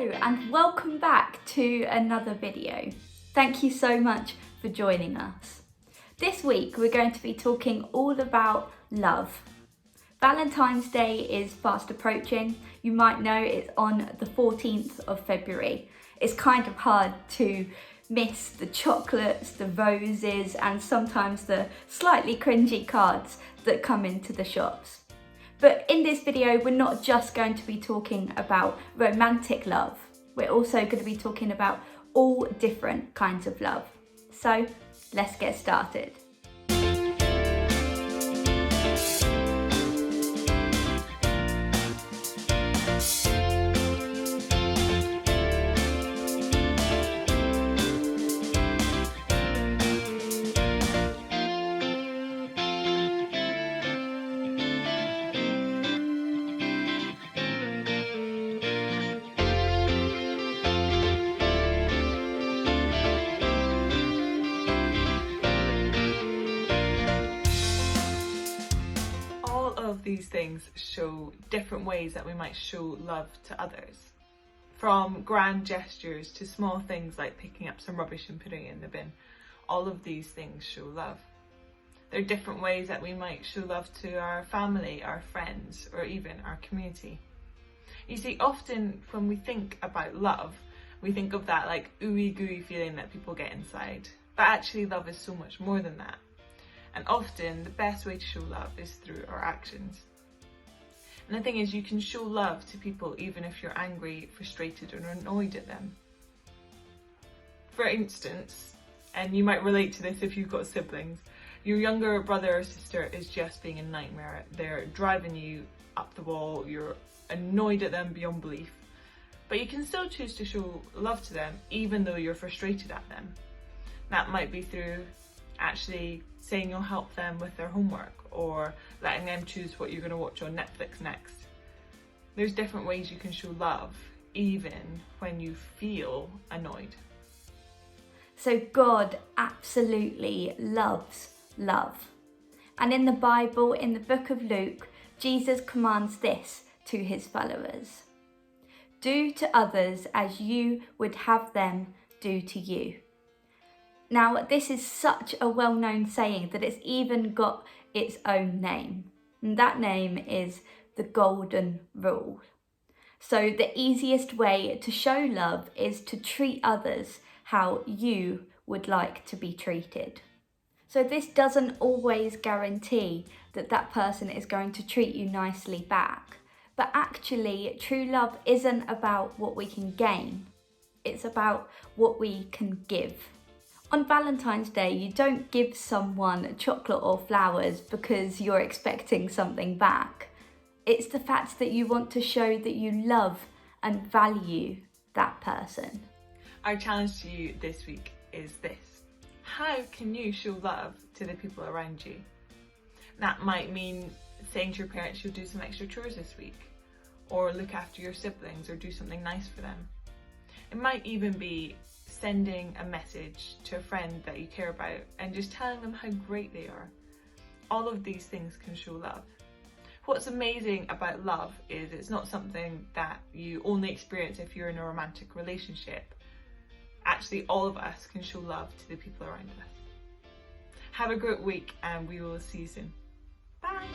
Hello and welcome back to another video. Thank you so much for joining us. This week we're going to be talking all about love. Valentine's Day is fast approaching. You might know it's on the 14th of February. It's kind of hard to miss the chocolates, the roses, and sometimes the slightly cringy cards that come into the shops. But in this video, we're not just going to be talking about romantic love. We're also going to be talking about all different kinds of love. So let's get started. These things show different ways that we might show love to others. From grand gestures to small things like picking up some rubbish and putting it in the bin. All of these things show love. There are different ways that we might show love to our family, our friends, or even our community. You see, often when we think about love, we think of that like ooey gooey feeling that people get inside. But actually love is so much more than that. And often the best way to show love is through our actions. And the thing is, you can show love to people even if you're angry, frustrated, or annoyed at them. For instance, and you might relate to this if you've got siblings, your younger brother or sister is just being a nightmare. They're driving you up the wall, you're annoyed at them beyond belief. But you can still choose to show love to them even though you're frustrated at them. That might be through actually saying you'll help them with their homework or letting them choose what you're going to watch on Netflix next. There's different ways you can show love even when you feel annoyed. So God absolutely loves love. And in the Bible, in the book of Luke, Jesus commands this to his followers. Do to others as you would have them do to you. Now, this is such a well-known saying that it's even got its own name. And that name is the Golden Rule. So the easiest way to show love is to treat others how you would like to be treated. So this doesn't always guarantee that that person is going to treat you nicely back. But actually, true love isn't about what we can gain. It's about what we can give. On Valentine's Day, you don't give someone chocolate or flowers because you're expecting something back. It's the fact that you want to show that you love and value that person. Our challenge to you this week is this. How can you show love to the people around you? That might mean saying to your parents you'll do some extra chores this week, or look after your siblings or do something nice for them. It might even be sending a message to a friend that you care about and just telling them how great they are. All of these things can show love. What's amazing about love is it's not something that you only experience if you're in a romantic relationship. Actually, all of us can show love to the people around us. Have a great week and we will see you soon. Bye!